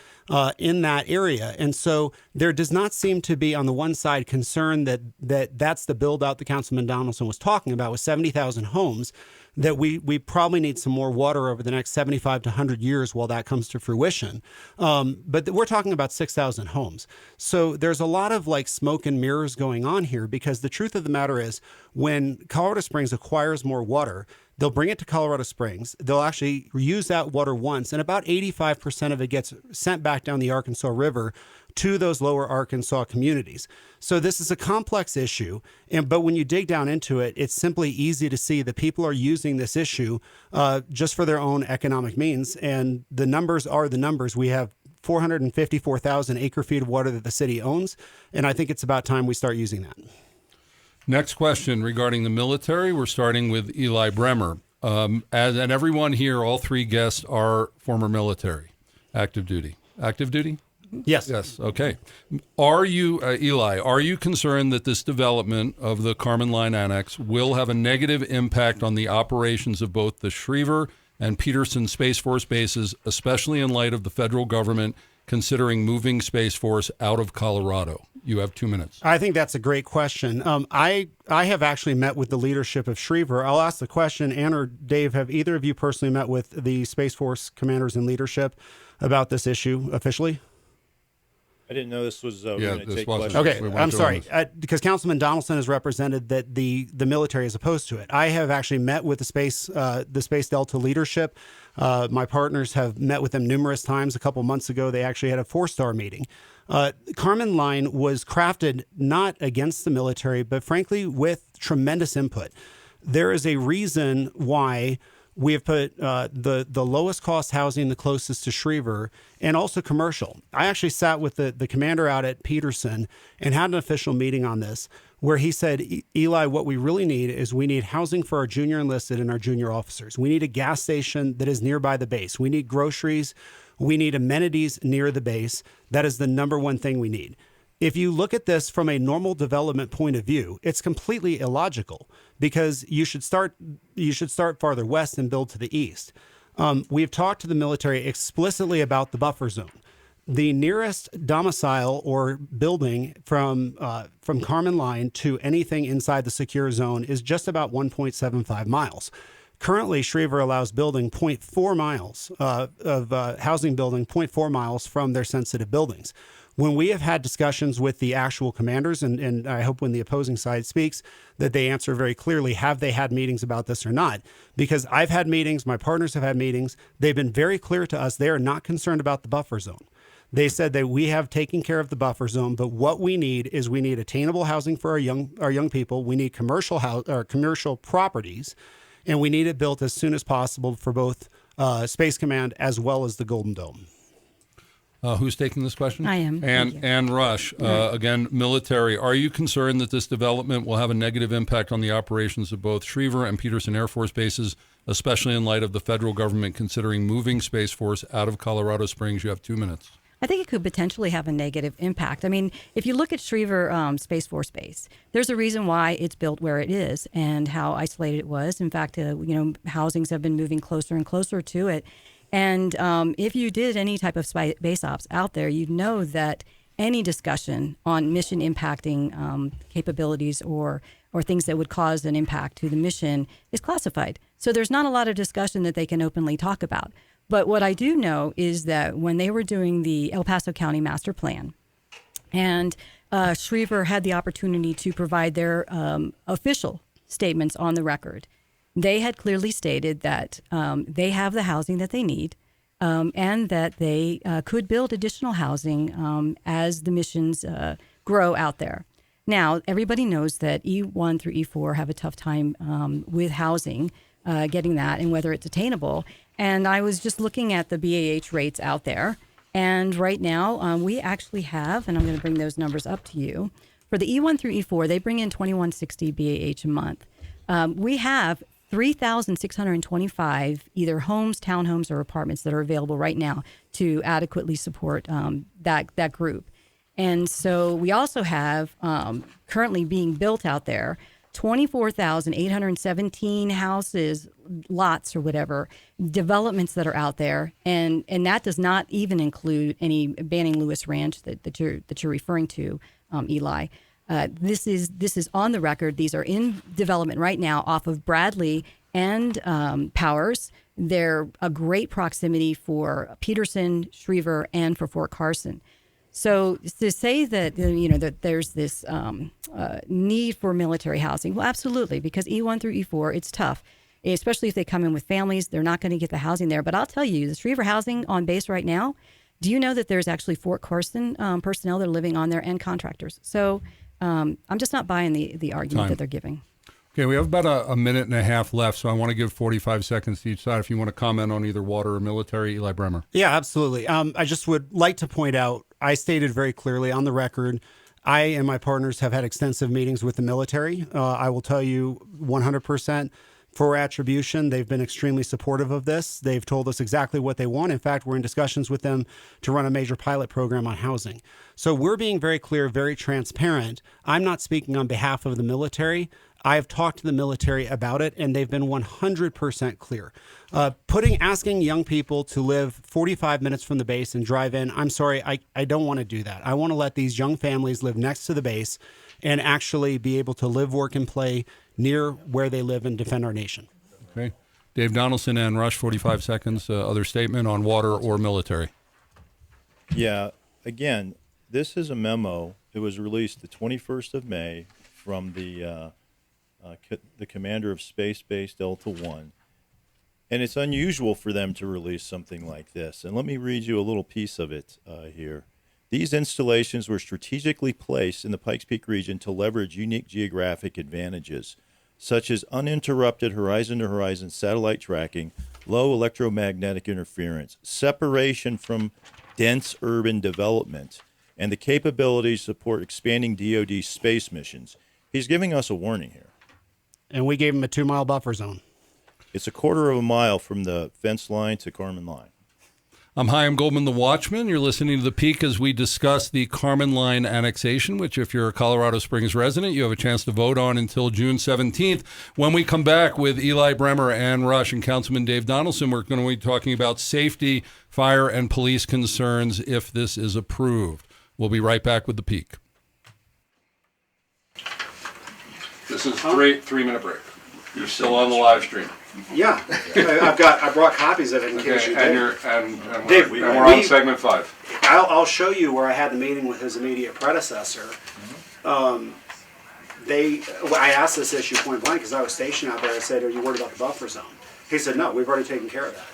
in that area. And so there does not seem to be, on the one side, concern that's the build out that Councilman Donelson was talking about with 70,000 homes, that we probably need some more water over the next 75 to 100 years while that comes to fruition. But we're talking about 6,000 homes. So there's a lot of like smoke and mirrors going on here, because the truth of the matter is, when Colorado Springs acquires more water, they'll bring it to Colorado Springs. They'll actually use that water once, and about 85% of it gets sent back down the Arkansas River to those lower Arkansas communities. So this is a complex issue, but when you dig down into it, it's simply easy to see that people are using this issue just for their own economic means, and the numbers are the numbers. We have 454,000 acre feet of water that the city owns, and I think it's about time we start using that. Next question regarding the military. We're starting with Eli Bremer. And everyone here, all three guests are former military, active duty. Active duty? Yes. Yes. Okay. Are you, Eli, are you concerned that this development of the Karman Line Annex will have a negative impact on the operations of both the Schriever and Peterson Space Force bases, especially in light of the federal government considering moving Space Force out of Colorado? You have 2 minutes. I think that's a great question. I have actually met with the leadership of Schriever. I'll ask the question, Ann or Dave, have either of you personally met with the Space Force commanders and leadership about this issue officially? I didn't know this was Yeah, going to this take wasn't. place. Okay, We went I'm through sorry, this. because Councilman Donelson has represented that the military is opposed to it. I have actually met with the Space Delta leadership. My partners have met with them numerous times. A couple months ago, they actually had a 4-star meeting. Karman Line was crafted not against the military, but frankly with tremendous input. There is a reason why we have put the lowest cost housing the closest to Schriever, and also commercial. I actually sat with the commander out at Peterson and had an official meeting on this, where he said, Eli, what we really need is we need housing for our junior enlisted and our junior officers. We need a gas station that is nearby the base. We need groceries. We need amenities near the base. That is the number one thing we need. If you look at this from a normal development point of view, it's completely illogical, because you should start farther west and build to the east. We've talked to the military explicitly about the buffer zone. The nearest domicile or building from Karman Line to anything inside the secure zone is just about 1.75 miles. Currently, Schriever allows building 0.4 miles of housing building 0.4 miles from their sensitive buildings. When we have had discussions with the actual commanders, and I hope when the opposing side speaks that they answer very clearly, have they had meetings about this or not? Because I've had meetings, my partners have had meetings. They've been very clear to us they are not concerned about the buffer zone. They said that we have taken care of the buffer zone, but what we need is attainable housing for our young people. We need commercial properties, and we need it built as soon as possible for both Space Command as well as the Golden Dome. Who's taking this question? I am. Ann Rush, again, military. Are you concerned that this development will have a negative impact on the operations of both Schriever and Peterson Air Force bases, especially in light of the federal government considering moving Space Force out of Colorado Springs? You have 2 minutes. I think it could potentially have a negative impact. I mean, if you look at Schriever Space Force Base, there's a reason why it's built where it is and how isolated it was. In fact, housings have been moving closer and closer to it. And if you did any type of base ops out there, you'd know that any discussion on mission impacting capabilities or things that would cause an impact to the mission is classified. So there's not a lot of discussion that they can openly talk about. But what I do know is that when they were doing the El Paso County Master Plan, and Schriever had the opportunity to provide their official statements on the record, they had clearly stated that they have the housing that they need and that they could build additional housing as the missions grow out there. Now, everybody knows that E1 through E4 have a tough time with housing, getting that and whether it's attainable. And I was just looking at the BAH rates out there. And right now, we actually have, and I'm going to bring those numbers up to you. For the E1 through E4, they bring in $21.60 BAH a month. We have 3,625 either homes, townhomes, or apartments that are available right now to adequately support that group. And so we also have currently being built out there 24,817 houses, lots or whatever, developments that are out there. And that does not even include any Banning Lewis Ranch that you're referring to, Eli. This is on the record. These are in development right now off of Bradley and Powers. They're a great proximity for Peterson, Schriever, and for Fort Carson. So to say that that there's this need for military housing, well, absolutely, because E1 through E4, it's tough, especially if they come in with families. They're not going to get the housing there. But I'll tell you, the Schriever housing on base right now. Do you know that there's actually Fort Carson personnel that are living on there and contractors? So I'm just not buying the argument that they're giving. Okay, we have about a minute and a half left, so I want to give 45 seconds to each side if you want to comment on either water or military. Eli Bremer. Yeah, absolutely. I just would like to point out, I stated very clearly on the record, I and my partners have had extensive meetings with the military. I will tell you 100%. For attribution, they've been extremely supportive of this. They've told us exactly what they want. In fact, we're in discussions with them to run a major pilot program on housing. So we're being very clear, very transparent. I'm not speaking on behalf of the military. I've talked to the military about it, and they've been 100% clear. Asking young people to live 45 minutes from the base and drive in, I'm sorry, I don't want to do that. I want to let these young families live next to the base and actually be able to live, work, and play near where they live and defend our nation. Okay. Dave Donelson and Rush, 45 seconds. Other statement on water or military? Yeah. Again, this is a memo. It was released the 21st of May from the commander of Space Base Delta 1. And it's unusual for them to release something like this. And let me read you a little piece of it here. These installations were strategically placed in the Pikes Peak region to leverage unique geographic advantages, such as uninterrupted horizon-to-horizon satellite tracking, low electromagnetic interference, separation from dense urban development, and the capability to support expanding DoD space missions. He's giving us a warning here. And we gave him a 2-mile buffer zone. It's a quarter of a mile from the fence line to Karman Line. I'm Chaim Goldman, the Watchman. You're listening to The Peak as we discuss the Karman Line Annexation, which if you're a Colorado Springs resident, you have a chance to vote on until June 17th. When we come back with Eli Bremer, Ann Rush, and Councilman Dave Donelson, we're going to be talking about safety, fire, and police concerns if this is approved. We'll be right back with The Peak. This is three-minute break. You're still on the live stream. Yeah, I brought copies of it in case you did. Dave, we're on segment 5. I'll show you where I had the meeting with his immediate predecessor. I asked this issue point blank because I was stationed out there. I said, "Are you worried about the buffer zone?" He said, "No, we've already taken care of that."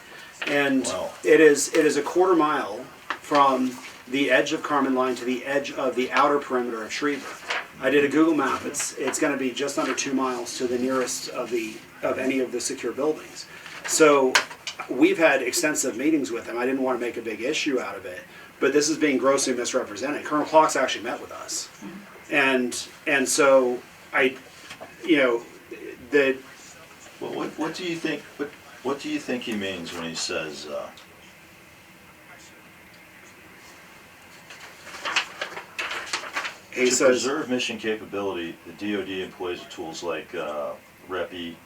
And it is a quarter mile from the edge of Karman Line to the edge of the outer perimeter of Schriever. I did a Google map. It's going to be just under 2 miles to the nearest of any of the secure buildings. So we've had extensive meetings with them. I didn't want to make a big issue out of it, but this is being grossly misrepresented. Colonel Clark's actually met with us, and so Well, what do you think? What do you think he means when he says? He to says, preserve mission capability, the DoD employs tools like REPI,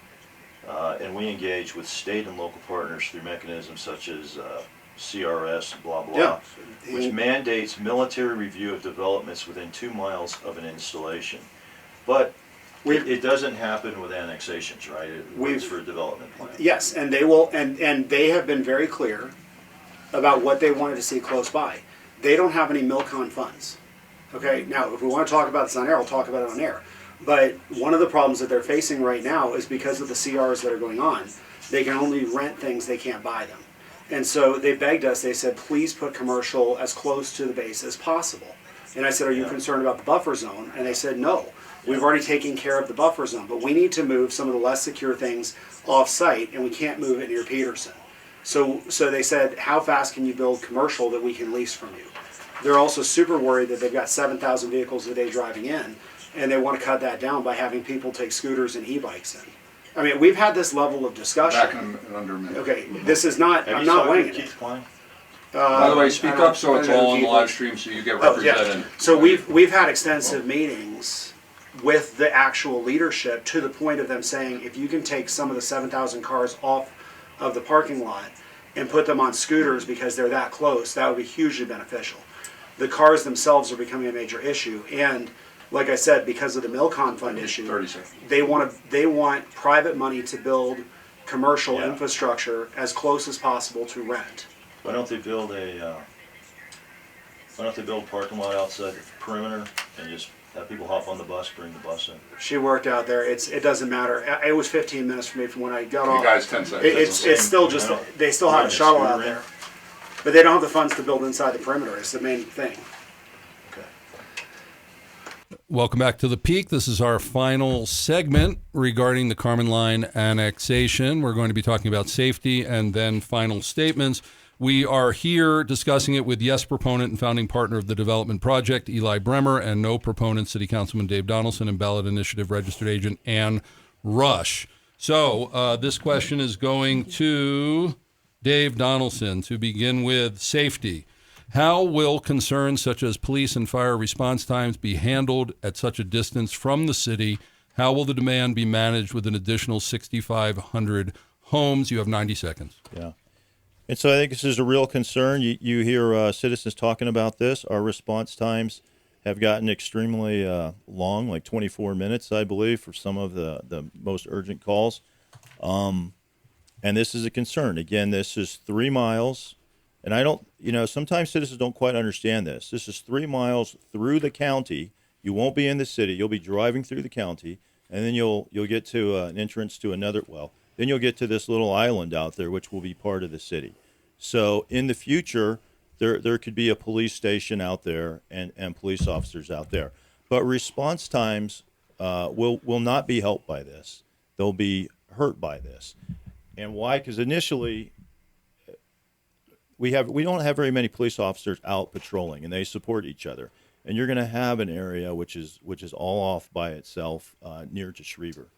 and we engage with state and local partners through mechanisms such as CRS, blah, blah, which mandates military review of developments within 2 miles of an installation. But it doesn't happen with annexations, right? It waits for a development plan. yes, and they will, and they have been very clear about what they wanted to see close by. They don't have any MILCON funds. Okay, now if we want to talk about this on air, I'll talk about it on air. But one of the problems that they're facing right now is because of the CRs that are going on, they can only rent things, they can't buy them. And so they begged us, they said, please put commercial as close to the base as possible. And I said, are you concerned about the buffer zone? And they said, no, we've already taken care of the buffer zone, but we need to move some of the less secure things off-site, and we can't move it near Peterson. So they said, how fast can you build commercial that we can lease from you? They're also super worried that they've got 7,000 vehicles a day driving in, and they want to cut that down by having people take scooters and e-bikes in. I mean, we've had this level of discussion. Back in under a minute. Okay, this is not, I'm not winging it. By the way, speak up so it's all on the live stream so you get represented. So we've had extensive meetings with the actual leadership to the point of them saying, if you can take some of the 7,000 cars off of the parking lot and put them on scooters because they're that close, that would be hugely beneficial. The cars themselves are becoming a major issue, and like I said, because of the MILCON fund issue, they want private money to build commercial infrastructure as close as possible to rent. Why don't they build a parking lot outside the perimeter and just have people hop on the bus, bring the bus in? She worked out there. It doesn't matter. It was 15 minutes for me from when I got off. You guys 10 seconds. It's still just they still have a shuttle out there. But they don't have the funds to build inside the perimeter. It's the main thing. Okay. Welcome back to The Peak. This is our final segment regarding the Karman Line annexation. We're going to be talking about safety and then final statements. We are here discussing it with yes proponent and founding partner of the development project, Eli Bremer, and no proponent, City Councilman Dave Donelson, and ballot initiative registered agent Ann Rush. So this question is going to Dave Donelson to begin with safety. How will concerns such as police and fire response times be handled at such a distance from the city? How will the demand be managed with an additional 6,500 homes? You have 90 seconds. Yeah. And so I think this is a real concern. You hear citizens talking about this. Our response times have gotten extremely long, like 24 minutes, I believe, for some of the most urgent calls. And this is a concern. Again, this is 3 miles. And I don't, sometimes citizens don't quite understand this. This is 3 miles through the county. You won't be in the city. You'll be driving through the county. And then you'll get to an entrance to another, then you'll get to this little island out there, which will be part of the city. So in the future, there could be a police station out there and police officers out there. But response times will not be helped by this. They'll be hurt by this. And why? Because initially, we don't have very many police officers out patrolling, and they support each other. And you're going to have an area which is all off by itself near to Schriever.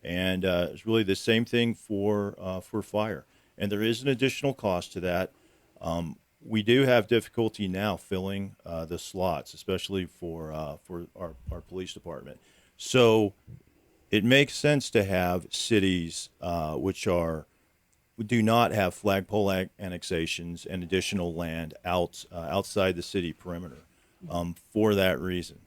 And it's really the same thing for fire. And there is an additional cost to that. We do have difficulty now filling the slots, especially for our police department. So it makes sense to have cities which do not have flagpole annexations and additional land outside the city perimeter for that reason.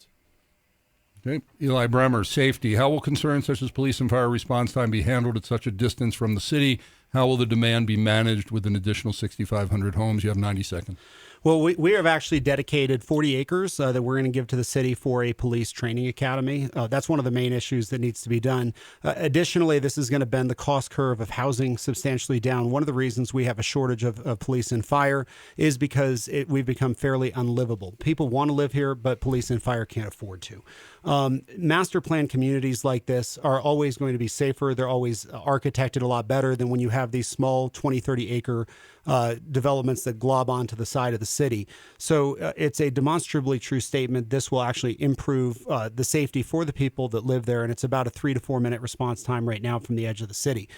Okay. Eli Bremer, safety. How will concerns such as police and fire response time be handled at such a distance from the city? How will the demand be managed with an additional 6,500 homes? You have 90 seconds. Well, we have actually dedicated 40 acres that we're going to give to the city for a police training academy. That's one of the main issues that needs to be done. Additionally, this is going to bend the cost curve of housing substantially down. One of the reasons we have a shortage of police and fire is because we've become fairly unlivable. People want to live here, but police and fire can't afford to. Master plan communities like this are always going to be safer. They're always architected a lot better than when you have these small 20, 30 acre developments that glob onto the side of the city. So it's a demonstrably true statement. This will actually improve the safety for the people that live there. And it's about a 3 to 4 minute response time right now from the edge of the city.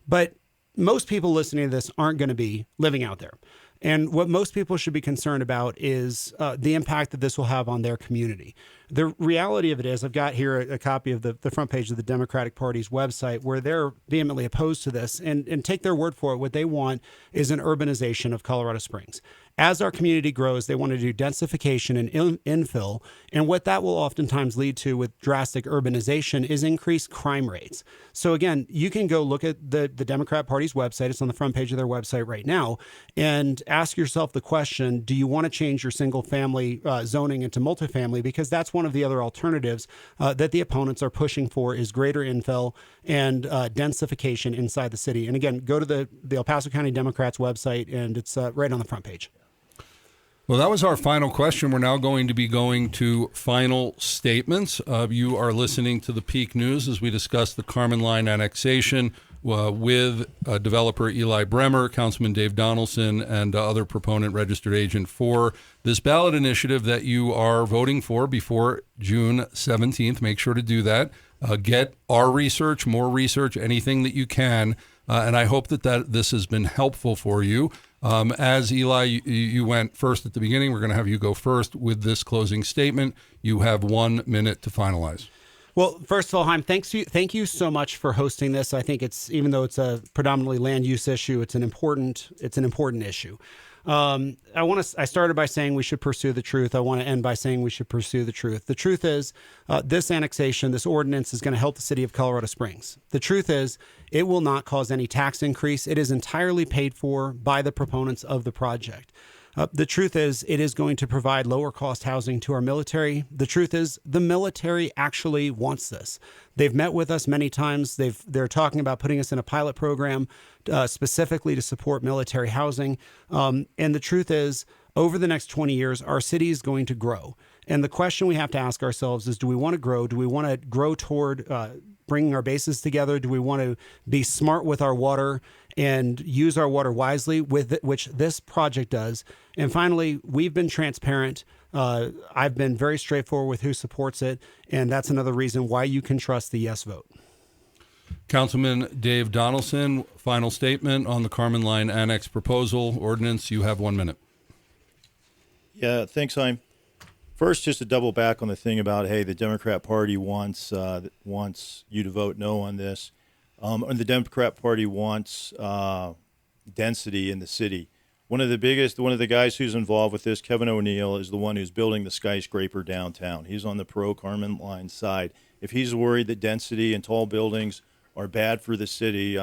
But most people listening to this aren't going to be living out there. And what most people should be concerned about is the impact that this will have on their community. The reality of it is, I've got here a copy of the front page of the Democratic Party's website where they're vehemently opposed to this, and take their word for it. What they want is an urbanization of Colorado Springs. As our community grows, they want to do densification and infill. And what that will oftentimes lead to with drastic urbanization is increased crime rates. So again, you can go look at the Democrat Party's website. It's on the front page of their website right now. And ask yourself the question, do you want to change your single family zoning into multifamily? Because that's one of the other alternatives that the opponents are pushing for is greater infill and densification inside the city. And again, go to the El Paso County Democrats website, and it's right on the front page. Well, that was our final question. We're now going to be going to final statements. You are listening to the Peak News as we discuss the Karman Line annexation with developer Eli Bremer, Councilman Dave Donelson, and other proponent registered agent for this ballot initiative that you are voting for before June 17th. Make sure to do that. Get our research, more research, anything that you can. And I hope that this has been helpful for you. As Eli, you went first at the beginning, we're going to have you go first with this closing statement. You have 1 minute to finalize. Well, first of all, Chaim, thank you so much for hosting this. I think even though it's a predominantly land use issue, it's an important issue. I started by saying we should pursue the truth. I want to end by saying we should pursue the truth. The truth is, this annexation, this ordinance is going to help the city of Colorado Springs. The truth is, it will not cause any tax increase. It is entirely paid for by the proponents of the project. The truth is, it is going to provide lower cost housing to our military. The truth is, the military actually wants this. They've met with us many times. They're talking about putting us in a pilot program specifically to support military housing. And the truth is, over the next 20 years, our city is going to grow. And the question we have to ask ourselves is, do we want to grow? Do we want to grow toward bringing our bases together? Do we want to be smart with our water and use our water wisely, which this project does? And finally, we've been transparent. I've been very straightforward with who supports it, and that's another reason why you can trust the yes vote. Councilman Dave Donelson, final statement on the Karman Line Annex proposal ordinance. You have 1 minute. Yeah, thanks, Chaim. First, just to double back on the thing about, hey, the Democrat Party wants you to vote no on this. And the Democrat Party wants density in the city. One of the guys who's involved with this, Kevin O'Neill, is the one who's building the skyscraper downtown. He's on the pro-Karman Line side. If he's worried that density and tall buildings are bad for the city,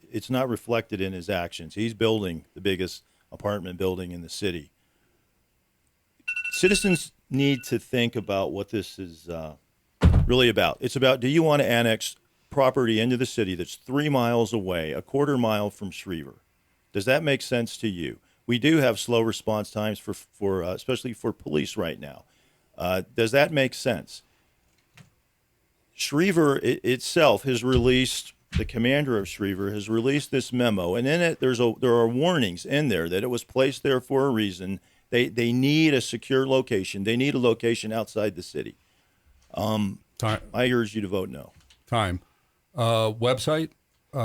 it's not reflected in his actions. He's building the biggest apartment building in the city. Citizens need to think about what this is really about. It's about, do you want to annex property into the city that's 3 miles away, a quarter mile from Schriever? Does that make sense to you? We do have slow response times for especially for police right now. Does that make sense? Schriever itself has released, the commander of Schriever has released this memo, and in it there are warnings in there that it was placed there for a reason. They need a secure location. They need a location outside the city. I urge you to vote no. Time. Website?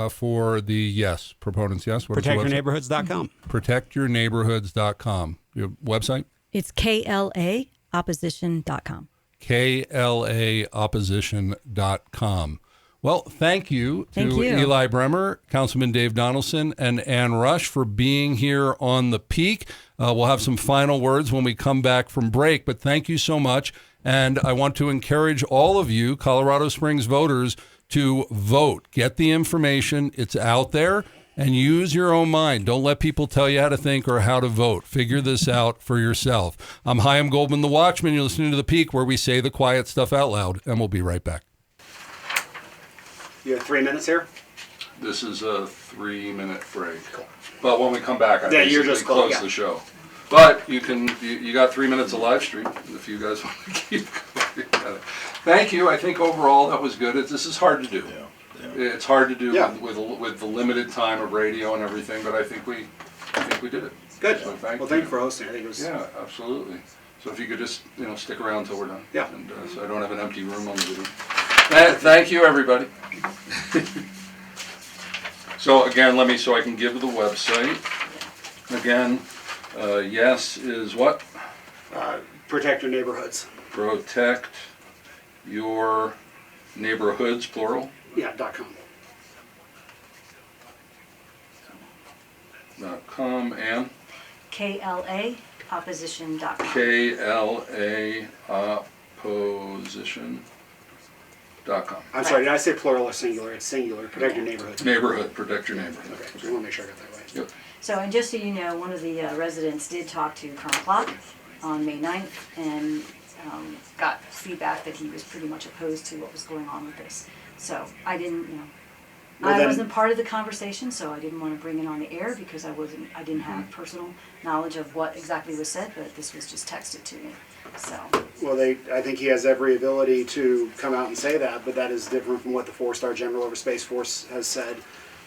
for the yes proponents. Yes, what is the website? ProtectYourNeighborhoods.com. ProtectYourNeighborhoods.com. Your website? It's KLAopposition.com. KLAopposition.com. Well, thank you to Thank you. Eli Bremer, Councilman Dave Donelson, and Ann Rush for being here on the Peak. We'll have some final words when we come back from break, but thank you so much. And I want to encourage all of you, Colorado Springs voters, to vote. Get the information. It's out there. And use your own mind. Don't let people tell you how to think or how to vote. Figure this out for yourself. I'm Chaim Goldman, the Watchman. You're listening to The Peak, where we say the quiet stuff out loud, and we'll be right back. You have 3 minutes here? This is a 3-minute break. But when we come back, I you're basically just close yeah. the show. But you got 3 minutes of live stream if you guys want to keep going. Thank you. I think overall that was good. This is hard to do. Yeah. It's hard to do Yeah. with the limited time of radio and everything, but I think we did it. Good. So Thank you for hosting. I think it was. Yeah, absolutely. So if you could just stick around until we're done. Yeah. And so I don't have an empty room on the video. Thank you, everybody. So again, so I can give the website. Again, yes is what? Protect Your Neighborhoods. Protect Your Neighborhoods, plural. Yeah, .com. .com and KLAopposition.com. KLAopposition.com. I'm sorry, did I say plural or singular? It's singular. Protect Your Neighborhood. Neighborhood, protect your neighborhood. Okay, just want to make sure I got that right. Yep. So, and just so you know, one of the residents did talk to Colonel Clock on May 9th and got feedback that he was pretty much opposed to what was going on with this. So I didn't, I wasn't part of the conversation, so I didn't want to bring it on the air because I didn't have personal knowledge of what exactly was said, but this was just texted to me. So. Well, I think he has every ability to come out and say that, but that is different from what the 4-star General over Space Force has said.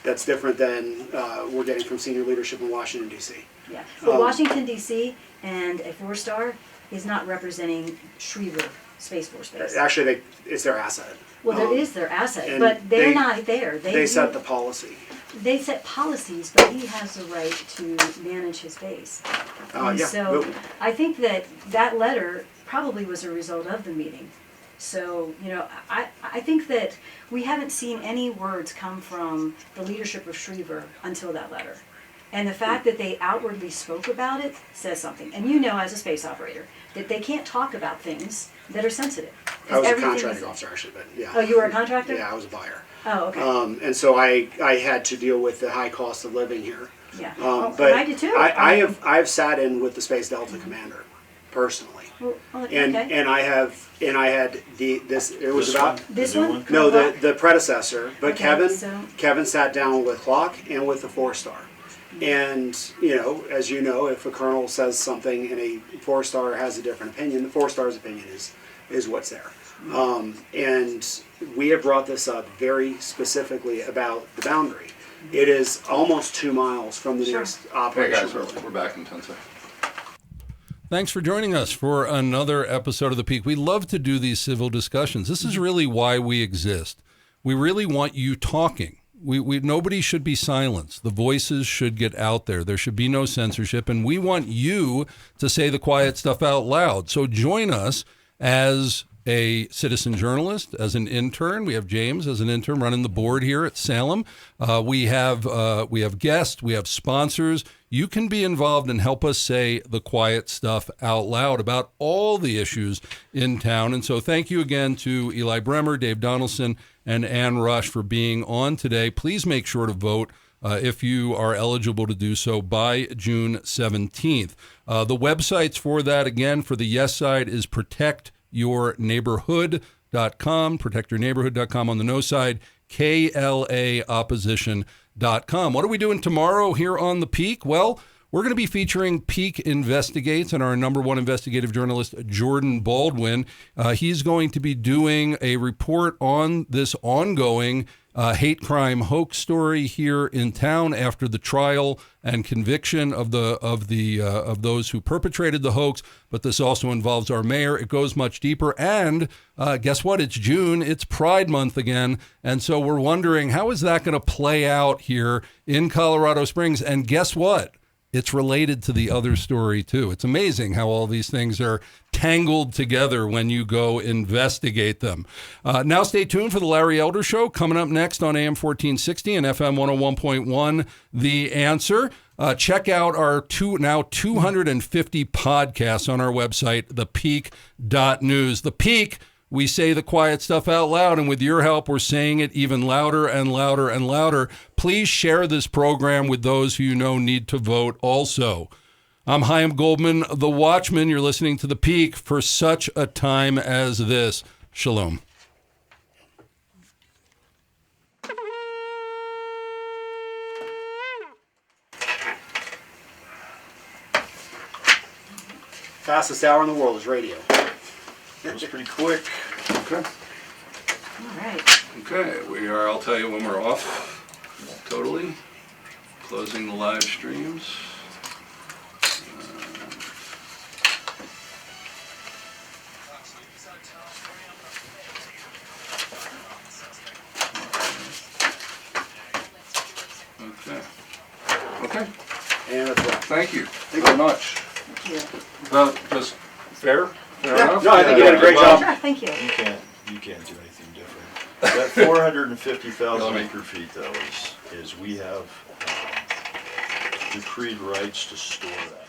That's different than we're getting from senior leadership in Washington, D.C. Yeah, but Washington, D.C. and a 4-star is not representing Schriever Space Force Base. Actually, it's their asset. Well, there is their asset, and but they're not there. They set the policy. They set policies, but he has the right to manage his base. And Yeah. so I think that letter probably was a result of the meeting. So, I think that we haven't seen any words come from the leadership of Schriever until that letter. And the fact that they outwardly spoke about it says something. And as a space operator, that they can't talk about things that are sensitive. I was a Everything contracting is- officer, actually, but yeah. Oh, you were a contractor? Yeah, I was a buyer. Oh, okay. And so I had to deal with the high cost of living here. Yeah. But and I did too. I've sat in with the Space Delta commander personally. Well, And okay. and I had it was This about one? This The new one? no Colonel the predecessor, but Okay, so- Kevin sat down with Clock and with the 4-star. And as you know, if a colonel says something and a 4-star has a different opinion, the 4-star's opinion is what's there. And we have brought this up very specifically about the boundary. It is almost 2 miles from the nearest Hey operational guys, building. we're back in 10 seconds. Thanks for joining us for another episode of The Peak. We love to do these civil discussions. This is really why we exist. We really want you talking. Nobody should be silenced. The voices should get out there. There should be no censorship, and we want you to say the quiet stuff out loud. So join us as a citizen journalist, as an intern. We have James as an intern running the board here at Salem. We have guests, we have sponsors. You can be involved and help us say the quiet stuff out loud about all the issues in town. And so thank you again to Eli Bremer, Dave Donelson, and Ann Rush for being on today. Please make sure to vote if you are eligible to do so by June 17th. The websites for that, again, for the yes side is protectyourneighborhood.com, protectyourneighborhood.com on the no side, KLAopposition.com. What are we doing tomorrow here on The Peak? Well, we're going to be featuring Peak Investigates and our #1 investigative journalist, Jordan Baldwin. He's going to be doing a report on this ongoing hate crime hoax story here in town after the trial and conviction of those who perpetrated the hoax. But this also involves our mayor. It goes much deeper. And guess what? It's June. It's Pride Month again. And so we're wondering, how is that going to play out here in Colorado Springs? And guess what? It's related to the other story, too. It's amazing how all these things are tangled together when you go investigate them. Now stay tuned for the Larry Elder Show coming up next on AM 1460 and FM 101.1, The Answer. Check out our now 250 podcasts on our website, thepeak.news. The Peak, we say the quiet stuff out loud, and with your help, we're saying it even louder and louder and louder. Please share this program with those who you know need to vote also. I'm Chaim Goldman, the Watchman. You're listening to The Peak for such a time as this. Shalom. Fastest hour in the world is radio. It was pretty quick. Okay. All right. Okay, I'll tell you when we're off. Totally. Closing the live streams. Okay. And it's Thank you very much. Thank you. About just fair? Fair enough? No, I think you did a great job. Sure, thank you. You can't do anything different. That 450,000 acre feet, though, is we have decreed rights to store that.